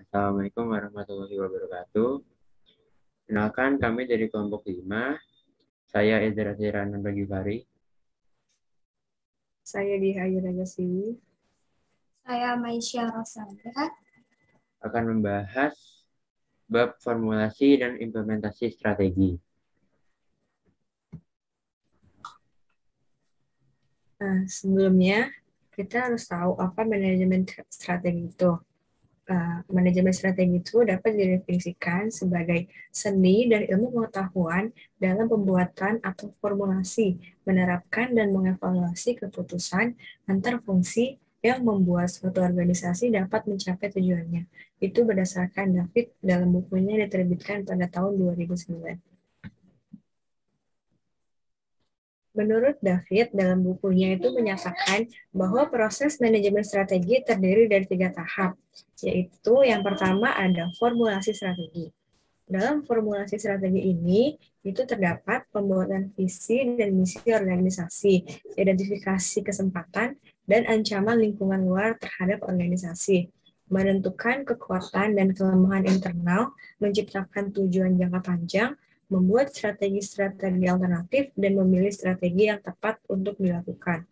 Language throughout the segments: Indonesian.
Assalamualaikum warahmatullahi wabarakatuh. Kenalkan, kami dari kelompok 5. Saya Edra Sirana Bagifari. Saya Dihayu Rajasiwi. Saya Maisya Rosandra. Akan membahas bab formulasi dan implementasi strategi. Nah, sebelumnya kita harus tahu apa manajemen strategi itu. Manajemen strategi itu dapat didefinisikan sebagai seni dan ilmu pengetahuan dalam pembuatan atau formulasi, menerapkan dan mengevaluasi keputusan antar fungsi yang membuat suatu organisasi dapat mencapai tujuannya. Itu berdasarkan David dalam bukunya yang diterbitkan pada tahun 2009. Menurut David, dalam bukunya itu menyatakan bahwa proses manajemen strategi terdiri dari 3 tahap, yaitu yang pertama ada formulasi strategi. Dalam formulasi strategi ini, itu terdapat pembuatan visi dan misi organisasi, identifikasi kesempatan, dan ancaman lingkungan luar terhadap organisasi, menentukan kekuatan dan kelemahan internal, menciptakan tujuan jangka panjang, membuat strategi-strategi alternatif, dan memilih strategi yang tepat untuk dilakukan.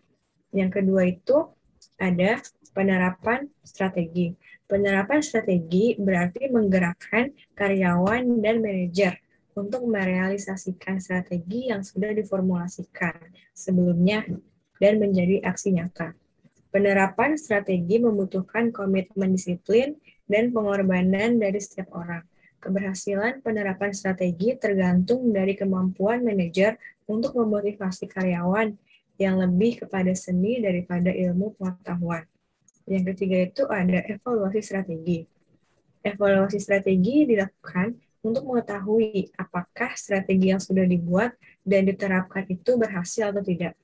Yang kedua itu ada penerapan strategi. Penerapan strategi berarti menggerakkan karyawan dan manajer untuk merealisasikan strategi yang sudah diformulasikan sebelumnya dan menjadi aksi nyata. Penerapan strategi membutuhkan komitmen disiplin dan pengorbanan dari setiap orang. Keberhasilan penerapan strategi tergantung dari kemampuan manajer untuk memotivasi karyawan yang lebih kepada seni daripada ilmu pengetahuan. Yang ketiga itu ada evaluasi strategi. Evaluasi strategi dilakukan untuk mengetahui apakah strategi yang sudah dibuat dan diterapkan itu berhasil atau tidak.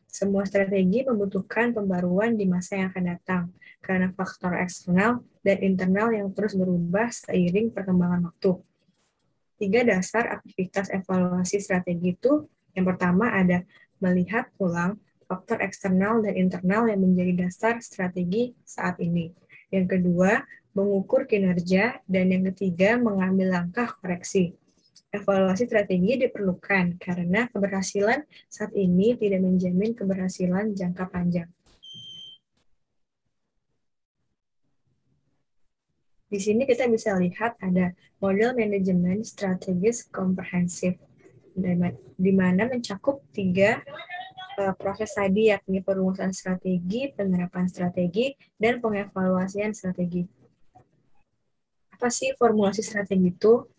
Semua strategi membutuhkan pembaruan di masa yang akan datang, karena faktor eksternal dan internal yang terus berubah seiring perkembangan waktu. 3 dasar aktivitas evaluasi strategi itu, yang pertama ada melihat ulang faktor eksternal dan internal yang menjadi dasar strategi saat ini. Yang kedua, mengukur kinerja, dan yang ketiga, mengambil langkah koreksi. Evaluasi strategi diperlukan karena keberhasilan saat ini tidak menjamin keberhasilan jangka panjang. Di sini kita bisa lihat ada model manajemen strategis komprehensif, di mana mencakup 3 proses tadi, yakni perumusan strategi, penerapan strategi, dan pengevaluasian strategi. Apa sih formulasi strategi itu?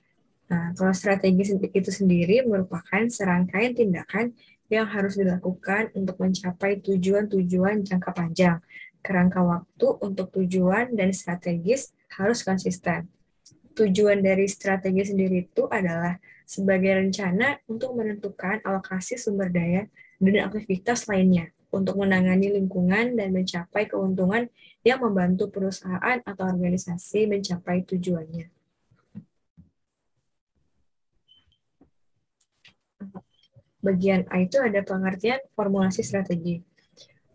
Nah, kalau strategi itu sendiri merupakan serangkaian tindakan yang harus dilakukan untuk mencapai tujuan-tujuan jangka panjang. Kerangka waktu untuk tujuan dan strategis harus konsisten. Tujuan dari strategi sendiri itu adalah sebagai rencana untuk menentukan alokasi sumber daya dan aktivitas lainnya untuk menangani lingkungan dan mencapai keuntungan yang membantu perusahaan atau organisasi mencapai tujuannya. Bagian A itu ada pengertian formulasi strategi.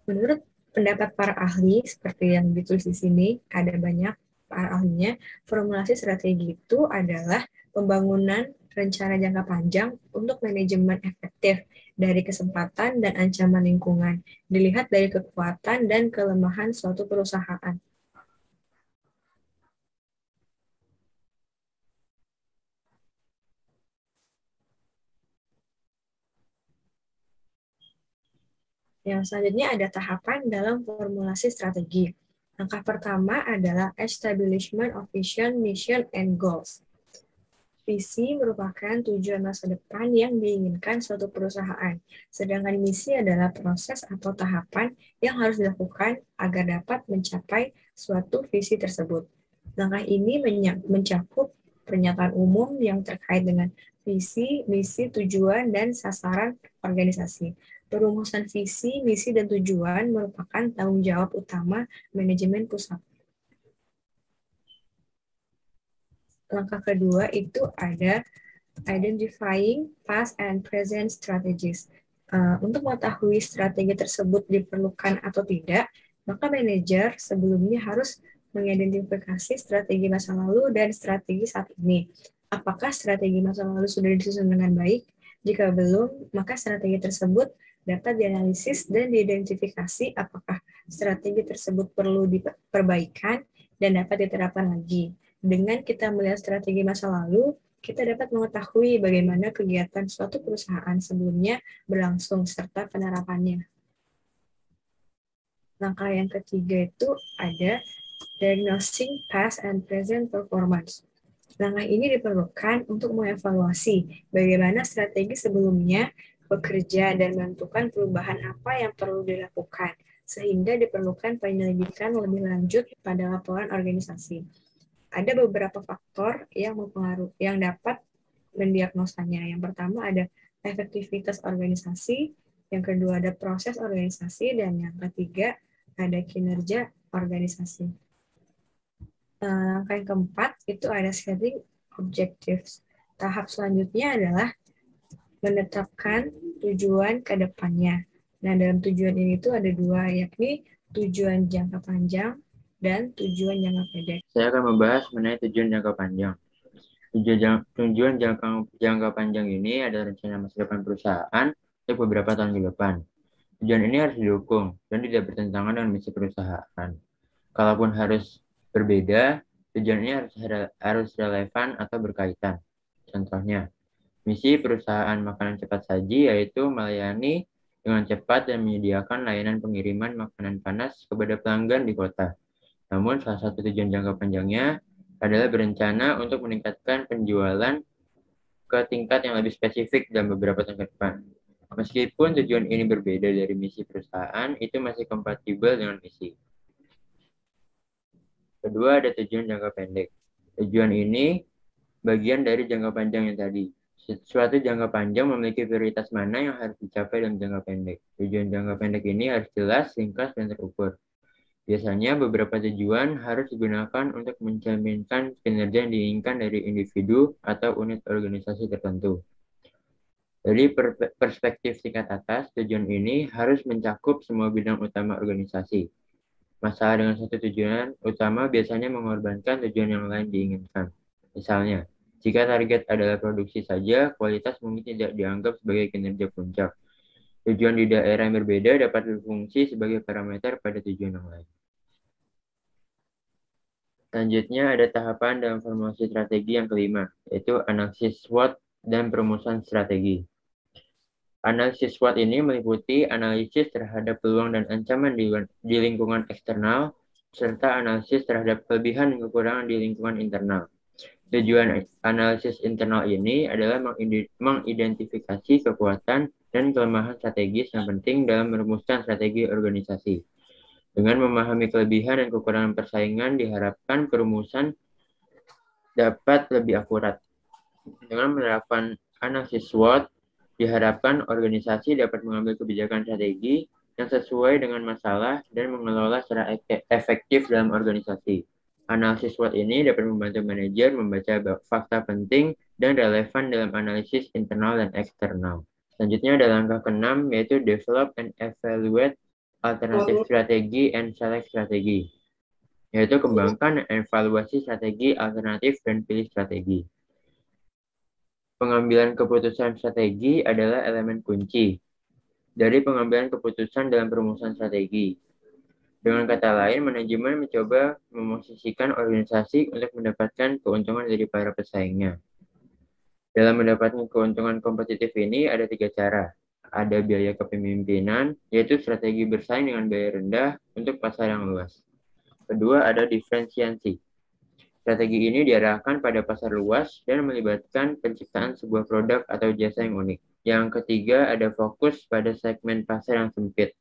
Menurut pendapat para ahli, seperti yang ditulis di sini, ada banyak para ahlinya, formulasi strategi itu adalah pembangunan rencana jangka panjang untuk manajemen efektif dari kesempatan dan ancaman lingkungan, dilihat dari kekuatan dan kelemahan suatu perusahaan. Yang selanjutnya ada tahapan dalam formulasi strategi. Langkah pertama adalah establishment of vision, mission, and goals. Visi merupakan tujuan masa depan yang diinginkan suatu perusahaan, sedangkan misi adalah proses atau tahapan yang harus dilakukan agar dapat mencapai suatu visi tersebut. Langkah ini mencakup pernyataan umum yang terkait dengan visi, misi, tujuan, dan sasaran organisasi. Perumusan visi, misi, dan tujuan merupakan tanggung jawab utama manajemen pusat. Langkah kedua itu ada identifying past and present strategies. Untuk mengetahui strategi tersebut diperlukan atau tidak, maka manajer sebelumnya harus mengidentifikasi strategi masa lalu dan strategi saat ini. Apakah strategi masa lalu sudah disusun dengan baik? Jika belum, maka strategi tersebut dapat dianalisis dan diidentifikasi apakah strategi tersebut perlu diperbaikan dan dapat diterapkan lagi. Dengan kita melihat strategi masa lalu, kita dapat mengetahui bagaimana kegiatan suatu perusahaan sebelumnya berlangsung serta penerapannya. Langkah yang ketiga itu ada diagnosing past and present performance. Langkah ini diperlukan untuk mengevaluasi bagaimana strategi sebelumnya bekerja dan menentukan perubahan apa yang perlu dilakukan, sehingga diperlukan penyelidikan lebih lanjut pada laporan organisasi. Ada beberapa faktor yang dapat mendiagnosanya. Yang pertama ada efektivitas organisasi, yang kedua ada proses organisasi, dan yang ketiga ada kinerja organisasi. Langkah yang keempat itu ada setting objectives. Tahap selanjutnya adalah menetapkan tujuan ke depannya. Nah, dalam tujuan ini itu ada dua, yakni tujuan jangka panjang dan tujuan jangka pendek. Saya akan membahas mengenai tujuan jangka panjang. Tujuan jangka panjang ini adalah rencana masa depan perusahaan untuk beberapa tahun ke depan. Tujuan ini harus didukung dan tidak bertentangan dengan misi perusahaan. Kalaupun harus berbeda, tujuan ini harus relevan atau berkaitan. Contohnya, misi perusahaan makanan cepat saji yaitu melayani dengan cepat dan menyediakan layanan pengiriman makanan panas kepada pelanggan di kota. Namun, salah satu tujuan jangka panjangnya adalah berencana untuk meningkatkan penjualan ke tingkat yang lebih spesifik dalam beberapa tahun ke depan. Meskipun tujuan ini berbeda dari misi perusahaan, itu masih kompatibel dengan misi. Kedua, ada tujuan jangka pendek. Tujuan ini bagian dari jangka panjang yang tadi. Suatu jangka panjang memiliki prioritas mana yang harus dicapai dalam jangka pendek. Tujuan jangka pendek ini harus jelas, ringkas, dan terukur. Biasanya beberapa tujuan harus digunakan untuk mencerminkan kinerja yang diinginkan dari individu atau unit organisasi tertentu. Dari perspektif tingkat atas, tujuan ini harus mencakup semua bidang utama organisasi. Masalah dengan satu tujuan utama biasanya mengorbankan tujuan yang lain diinginkan. Misalnya, jika target adalah produksi saja, kualitas mungkin tidak dianggap sebagai kinerja puncak. Tujuan di daerah yang berbeda dapat berfungsi sebagai parameter pada tujuan yang lain. Selanjutnya ada tahapan dalam formulasi strategi yang kelima, yaitu analisis SWOT dan perumusan strategi. Analisis SWOT ini meliputi analisis terhadap peluang dan ancaman di lingkungan eksternal, serta analisis terhadap kelebihan dan kekurangan di lingkungan internal. Tujuan analisis internal ini adalah mengidentifikasi kekuatan dan kelemahan strategis yang penting dalam merumuskan strategi organisasi. Dengan memahami kelebihan dan kekurangan persaingan, diharapkan perumusan dapat lebih akurat. Dengan menerapkan analisis SWOT, diharapkan organisasi dapat mengambil kebijakan strategi yang sesuai dengan masalah dan mengelola secara efektif dalam organisasi. Analisis SWOT ini dapat membantu manajer membaca fakta penting dan relevan dalam analisis internal dan eksternal. Selanjutnya ada langkah ke-6, yaitu develop and evaluate alternative strategi and select strategi, yaitu kembangkan dan evaluasi strategi alternatif dan pilih strategi. Pengambilan keputusan strategi adalah elemen kunci dari pengambilan keputusan dalam perumusan strategi. Dengan kata lain, manajemen mencoba memosisikan organisasi untuk mendapatkan keuntungan dari para pesaingnya. Dalam mendapatkan keuntungan kompetitif ini ada 3 cara. Ada biaya kepemimpinan, yaitu strategi bersaing dengan biaya rendah untuk pasar yang luas. Kedua, ada diferensiasi. Strategi ini diarahkan pada pasar luas dan melibatkan penciptaan sebuah produk atau jasa yang unik. Yang ketiga, ada fokus pada segmen pasar yang sempit.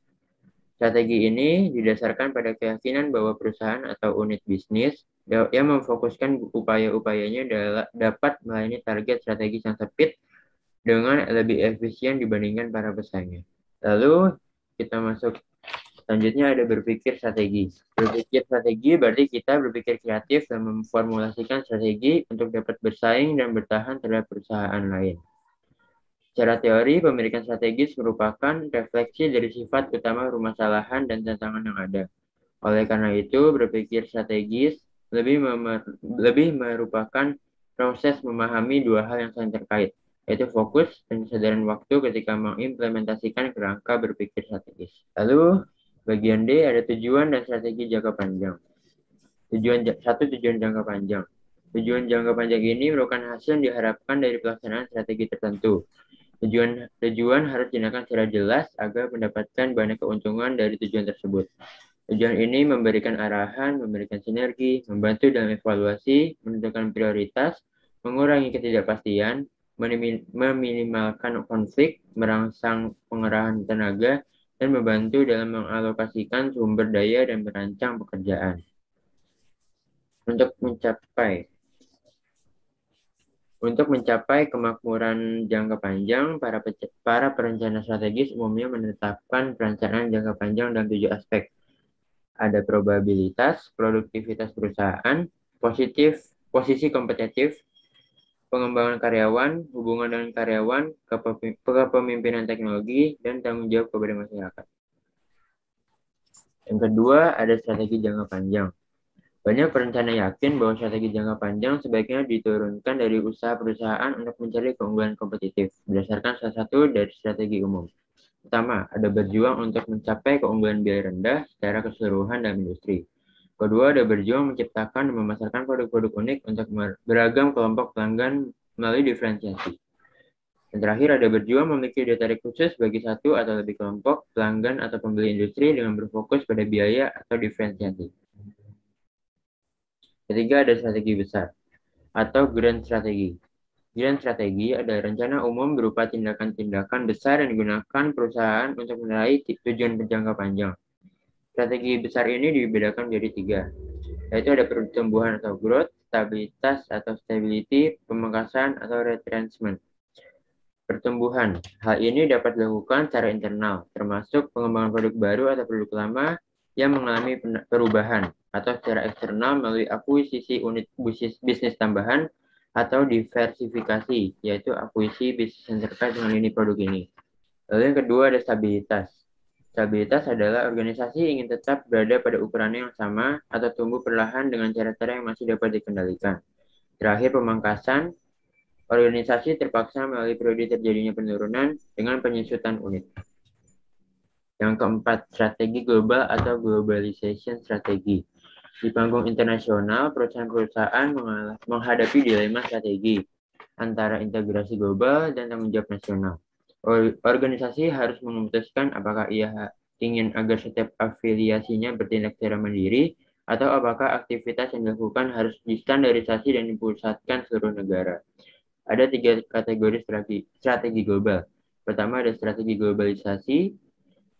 Strategi ini didasarkan pada keyakinan bahwa perusahaan atau unit bisnis yang memfokuskan upaya-upayanya dapat melayani target strategis yang sempit dengan lebih efisien dibandingkan para pesaingnya. Lalu kita masuk selanjutnya ada berpikir strategi. Berpikir strategi berarti kita berpikir kreatif dan memformulasikan strategi untuk dapat bersaing dan bertahan terhadap perusahaan lain. Secara teori, pemilikan strategis merupakan refleksi dari sifat utama permasalahan dan tantangan yang ada. Oleh karena itu, berpikir strategis lebih merupakan proses memahami dua hal yang saling terkait, yaitu fokus dan kesadaran waktu ketika mengimplementasikan kerangka berpikir strategis. Lalu, bagian D ada tujuan dan strategi jangka panjang. Tujuan jangka panjang. Tujuan jangka panjang ini merupakan hasil yang diharapkan dari pelaksanaan strategi tertentu. Tujuan harus dijelaskan secara jelas agar mendapatkan banyak keuntungan dari tujuan tersebut. Tujuan ini memberikan arahan, memberikan sinergi, membantu dalam evaluasi, menentukan prioritas, mengurangi ketidakpastian, meminimalkan konflik, merangsang pengerahan tenaga, dan membantu dalam mengalokasikan sumber daya dan merancang pekerjaan. Untuk mencapai kemakmuran jangka panjang, para perencana strategis umumnya menetapkan perencanaan jangka panjang dalam 7 aspek. Ada probabilitas, produktivitas perusahaan, posisi kompetitif, pengembangan karyawan, hubungan dengan karyawan, kepemimpinan teknologi, dan tanggung jawab kepada masyarakat. Yang kedua, ada strategi jangka panjang. Banyak perencana yakin bahwa strategi jangka panjang sebaiknya diturunkan dari usaha perusahaan untuk mencari keunggulan kompetitif, berdasarkan salah satu dari strategi umum. Pertama, ada berjuang untuk mencapai keunggulan biaya rendah secara keseluruhan dalam industri. Kedua, ada berjuang menciptakan dan memasarkan produk-produk unik untuk beragam kelompok pelanggan melalui diferensiasi. Yang terakhir, ada berjuang memiliki daya tarik khusus bagi satu atau lebih kelompok pelanggan atau pembeli industri dengan berfokus pada biaya atau diferensiasi. Ketiga, ada strategi besar atau grand strategi. Grand strategi adalah rencana umum berupa tindakan-tindakan besar yang digunakan perusahaan untuk meraih tujuan berjangka panjang. Strategi besar ini dibedakan menjadi 3, yaitu ada pertumbuhan atau growth, stabilitas atau stability, pemangkasan atau retrenchment. Pertumbuhan. Hal ini dapat dilakukan secara internal, termasuk pengembangan produk baru atau produk lama yang mengalami perubahan, atau secara eksternal melalui akuisisi unit bisnis tambahan atau diversifikasi, yaitu akuisisi bisnis yang terkait dengan lini produk ini. Lalu yang kedua ada stabilitas. Stabilitas adalah organisasi ingin tetap berada pada ukurannya yang sama atau tumbuh perlahan dengan cara-cara yang masih dapat dikendalikan. Terakhir, pemangkasan. Organisasi terpaksa melalui periode terjadinya penurunan dengan penyusutan unit. Yang keempat, strategi global atau globalization strategi. Di panggung internasional, perusahaan-perusahaan menghadapi dilema strategi antara integrasi global dan tanggung jawab nasional. Organisasi harus memutuskan apakah ia ingin agar setiap afiliasinya bertindak secara mandiri atau apakah aktivitas yang dilakukan harus distandarisasi dan dipusatkan seluruh negara. Ada 3 kategori strategi global. Pertama ada strategi globalisasi,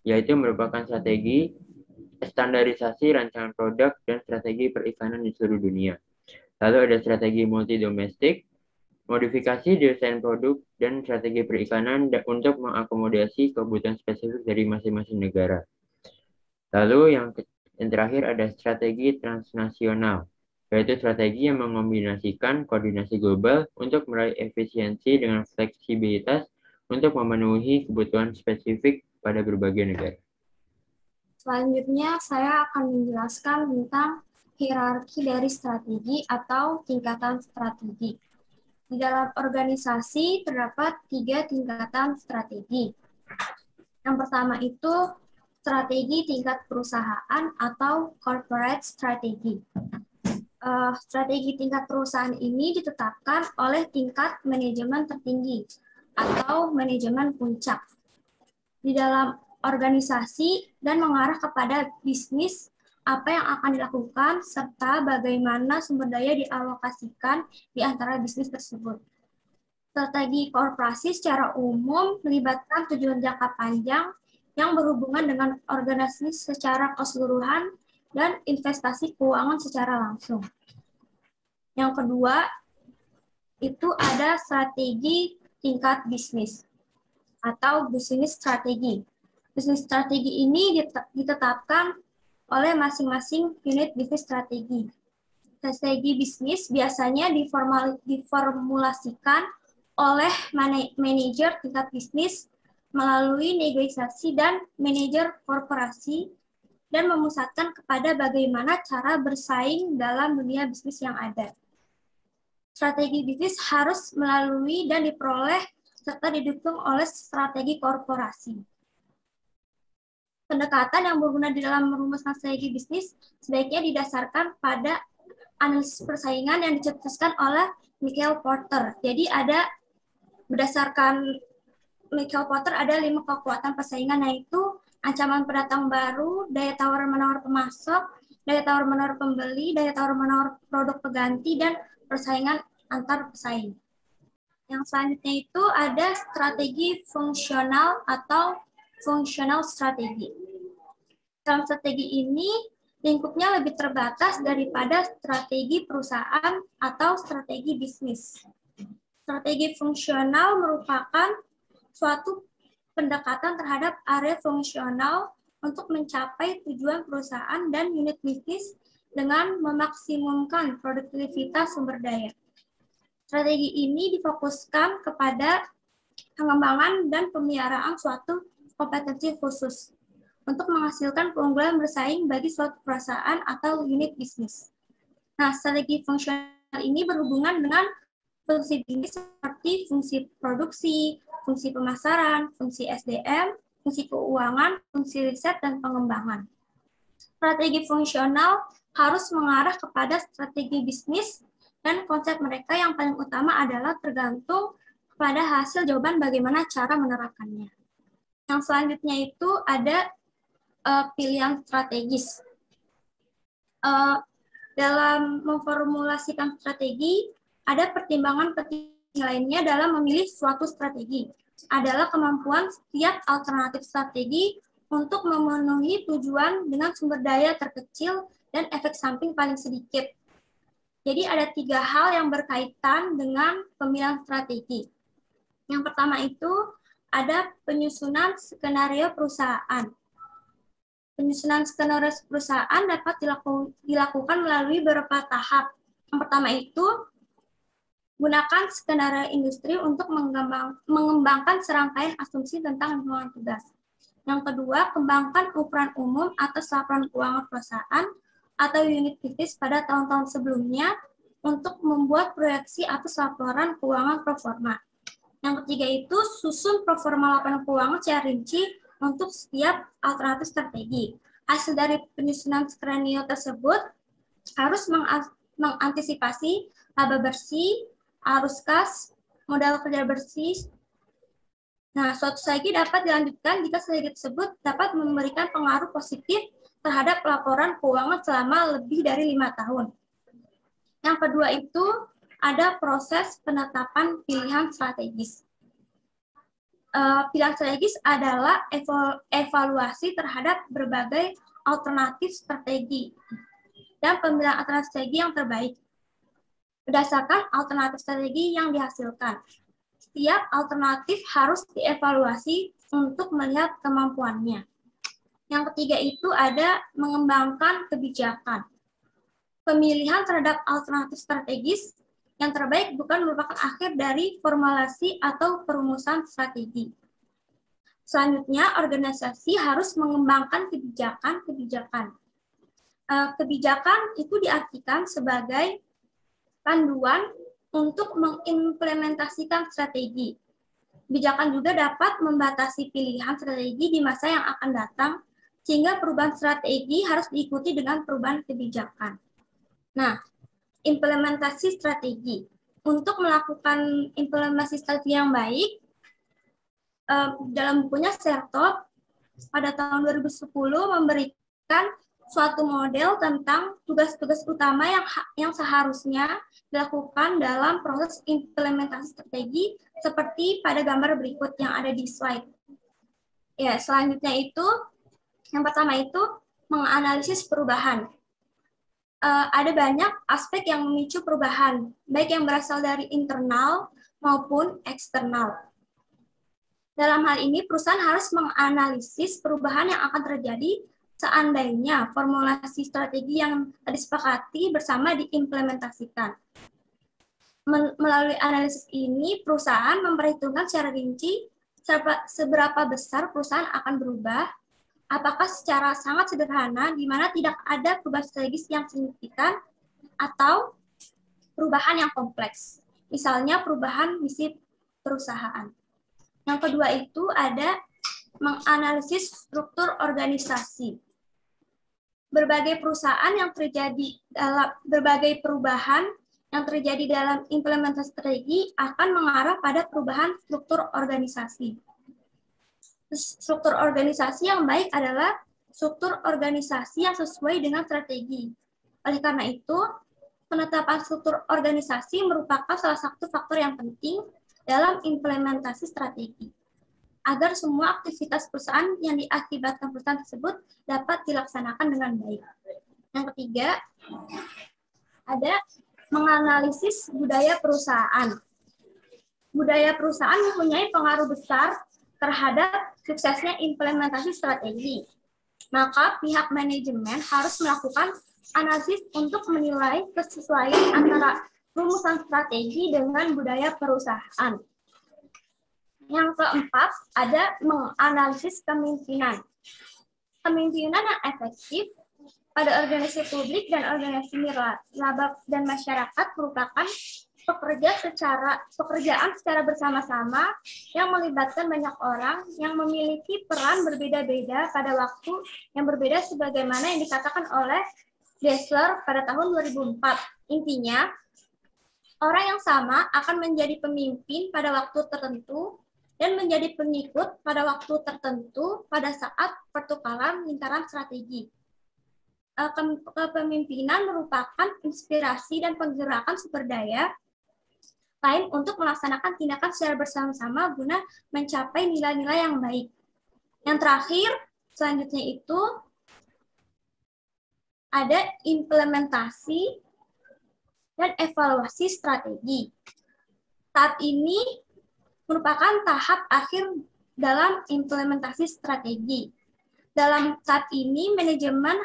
yaitu merupakan strategi standarisasi rancangan produk dan strategi perikanan di seluruh dunia. Lalu ada strategi multi-domestik, modifikasi desain produk dan strategi perikanan untuk mengakomodasi kebutuhan spesifik dari masing-masing negara. Lalu yang terakhir ada strategi transnasional, yaitu strategi yang mengombinasikan koordinasi global untuk meraih efisiensi dengan fleksibilitas untuk memenuhi kebutuhan spesifik pada berbagai negara. Selanjutnya, saya akan menjelaskan tentang hierarki dari strategi atau tingkatan strategi. Di dalam organisasi terdapat 3 tingkatan strategi. Yang pertama itu strategi tingkat perusahaan atau corporate strategy. Strategi tingkat perusahaan ini ditetapkan oleh tingkat manajemen tertinggi atau manajemen puncak di dalam organisasi dan mengarah kepada bisnis apa yang akan dilakukan serta bagaimana sumber daya dialokasikan di antara bisnis tersebut. Strategi korporasi secara umum melibatkan tujuan jangka panjang yang berhubungan dengan organisasi secara keseluruhan dan investasi keuangan secara langsung. Yang kedua, itu ada strategi tingkat bisnis atau business strategi. Business strategi ini ditetapkan oleh masing-masing unit bisnis strategi. Strategi bisnis biasanya diformulasikan oleh manajer tingkat bisnis melalui negosiasi dan manajer korporasi dan memusatkan kepada bagaimana cara bersaing dalam dunia bisnis yang ada. Strategi bisnis harus melalui dan diperoleh serta didukung oleh strategi korporasi. Pendekatan yang berguna di dalam merumuskan strategi bisnis sebaiknya didasarkan pada analisis persaingan yang dicetuskan oleh Michael Porter. Jadi berdasarkan Michael Porter ada 5 kekuatan persaingan, yaitu ancaman pendatang baru, daya tawar-menawar pemasok, daya tawar-menawar pembeli, daya tawar-menawar produk pengganti, dan persaingan antar pesaing. Yang selanjutnya itu ada strategi fungsional atau functional strategi. Dalam strategi ini, lingkupnya lebih terbatas daripada strategi perusahaan atau strategi bisnis. Strategi fungsional merupakan suatu pendekatan terhadap area fungsional untuk mencapai tujuan perusahaan dan unit bisnis dengan memaksimumkan produktivitas sumber daya. Strategi ini difokuskan kepada pengembangan dan pemeliharaan suatu kompetensi khusus untuk menghasilkan keunggulan bersaing bagi suatu perusahaan atau unit bisnis. Nah, strategi fungsional ini berhubungan dengan fungsi bisnis seperti fungsi produksi, fungsi pemasaran, fungsi SDM, fungsi keuangan, fungsi riset, dan pengembangan. Strategi fungsional harus mengarah kepada strategi bisnis dan konsep mereka yang paling utama adalah tergantung pada hasil jawaban bagaimana cara menerapkannya. Yang selanjutnya itu ada pilihan strategis. Dalam memformulasikan strategi, ada pertimbangan penting lainnya dalam memilih suatu strategi. Adalah kemampuan setiap alternatif strategi untuk memenuhi tujuan dengan sumber daya terkecil dan efek samping paling sedikit. Jadi ada 3 hal yang berkaitan dengan pemilihan strategi. Yang pertama itu ada penyusunan skenario perusahaan. Penyusunan skenario perusahaan dapat dilakukan melalui beberapa tahap. Yang pertama itu, gunakan skenario industri untuk mengembangkan serangkaian asumsi tentang lingkungan tugas. Yang kedua, kembangkan ukuran umum atas laporan keuangan perusahaan atau unit bisnis pada tahun-tahun sebelumnya untuk membuat proyeksi atas laporan keuangan proforma. Yang ketiga itu, susun proforma laporan keuangan secara rinci untuk setiap alternatif strategi. Hasil dari penyusunan skenario tersebut harus mengantisipasi laba bersih, arus kas, modal kerja bersih. Nah, suatu strategi dapat dilanjutkan jika strategi tersebut dapat memberikan pengaruh positif terhadap laporan keuangan selama lebih dari 5 tahun. Yang kedua itu ada proses penetapan pilihan strategis. Pilihan strategis adalah evaluasi terhadap berbagai alternatif strategi dan pemilihan alternatif strategi yang terbaik berdasarkan alternatif strategi yang dihasilkan. Setiap alternatif harus dievaluasi untuk melihat kemampuannya. Yang ketiga itu ada mengembangkan kebijakan. Pemilihan terhadap alternatif strategis yang terbaik bukan merupakan akhir dari formulasi atau perumusan strategi. Selanjutnya, organisasi harus mengembangkan kebijakan. Kebijakan itu diartikan sebagai panduan untuk mengimplementasikan strategi. Kebijakan juga dapat membatasi pilihan strategi di masa yang akan datang, sehingga perubahan strategi harus diikuti dengan perubahan kebijakan. Nah, implementasi strategi. Untuk melakukan implementasi strategi yang baik, dalam bukunya Sertop pada tahun 2010 memberikan suatu model tentang tugas-tugas utama yang seharusnya dilakukan dalam proses implementasi strategi seperti pada gambar berikut yang ada di slide. Ya, selanjutnya itu, yang pertama itu menganalisis perubahan. Ada banyak aspek yang memicu perubahan, baik yang berasal dari internal maupun eksternal. Dalam hal ini, perusahaan harus menganalisis perubahan yang akan terjadi seandainya formulasi strategi yang disepakati bersama diimplementasikan. Melalui analisis ini, perusahaan memperhitungkan secara rinci seberapa besar perusahaan akan berubah, apakah secara sangat sederhana, di mana tidak ada perubahan strategis yang signifikan, atau perubahan yang kompleks, misalnya perubahan misi perusahaan. Yang kedua itu ada menganalisis struktur organisasi. Berbagai perusahaan yang terjadi dalam berbagai perubahan yang terjadi dalam implementasi strategi akan mengarah pada perubahan struktur organisasi. Struktur organisasi yang baik adalah struktur organisasi yang sesuai dengan strategi. Oleh karena itu, penetapan struktur organisasi merupakan salah satu faktor yang penting dalam implementasi strategi, agar semua aktivitas perusahaan yang diakibatkan perusahaan tersebut dapat dilaksanakan dengan baik. Yang ketiga, ada menganalisis budaya perusahaan. Budaya perusahaan mempunyai pengaruh besar terhadap suksesnya implementasi strategi. Maka pihak manajemen harus melakukan analisis untuk menilai kesesuaian antara rumusan strategi dengan budaya perusahaan. Yang keempat, ada menganalisis kepemimpinan. Kepemimpinan yang efektif pada organisasi publik dan organisasi laba dan masyarakat merupakan pekerjaan secara bersama-sama yang melibatkan banyak orang yang memiliki peran berbeda-beda pada waktu yang berbeda sebagaimana yang dikatakan oleh Dessler pada tahun 2004. Intinya, orang yang sama akan menjadi pemimpin pada waktu tertentu dan menjadi pengikut pada waktu tertentu pada saat pertukaran lingkaran strategi. Kepemimpinan merupakan inspirasi dan penggerakan sumber daya lain untuk melaksanakan tindakan secara bersama-sama guna mencapai nilai-nilai yang baik. Yang terakhir, selanjutnya itu ada implementasi dan evaluasi strategi. Tahap ini merupakan tahap akhir dalam implementasi strategi. Dalam tahap ini, manajemen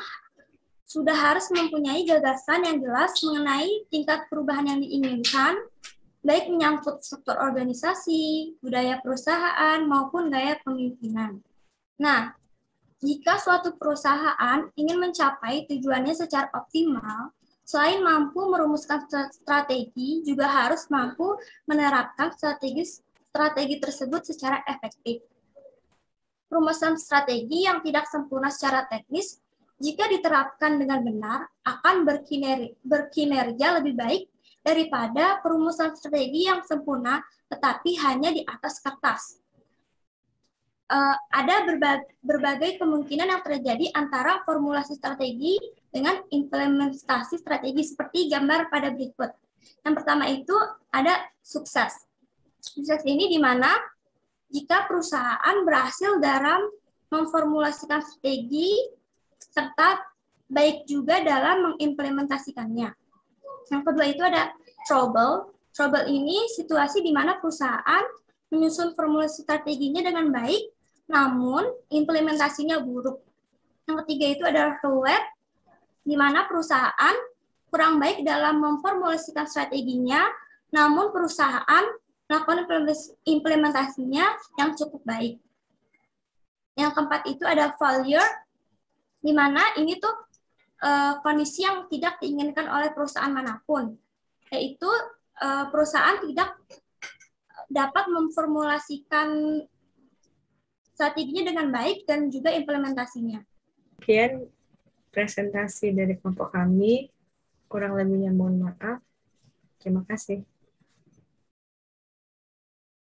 sudah harus mempunyai gagasan yang jelas mengenai tingkat perubahan yang diinginkan, baik menyangkut struktur organisasi, budaya perusahaan, maupun gaya pemimpinan. Nah, jika suatu perusahaan ingin mencapai tujuannya secara optimal, selain mampu merumuskan strategi, juga harus mampu menerapkan strategi tersebut secara efektif. Rumusan strategi yang tidak sempurna secara teknis, jika diterapkan dengan benar, akan berkinerja lebih baik daripada perumusan strategi yang sempurna, tetapi hanya di atas kertas. Ada berbagai kemungkinan yang terjadi antara formulasi strategi dengan implementasi strategi seperti gambar pada berikut. Yang pertama itu ada sukses. Sukses ini di mana jika perusahaan berhasil dalam memformulasikan strategi serta baik juga dalam mengimplementasikannya. Yang kedua itu ada trouble. Trouble ini situasi di mana perusahaan menyusun formulasi strateginya dengan baik, namun implementasinya buruk. Yang ketiga itu adalah roulette, di mana perusahaan kurang baik dalam memformulasikan strateginya, namun perusahaan melakukan implementasinya yang cukup baik. Yang keempat itu ada failure, di mana ini tuh kondisi yang tidak diinginkan oleh perusahaan manapun, yaitu perusahaan tidak dapat memformulasikan strateginya dengan baik dan juga implementasinya. Sekian presentasi dari kelompok kami, kurang lebihnya mohon maaf. Terima kasih.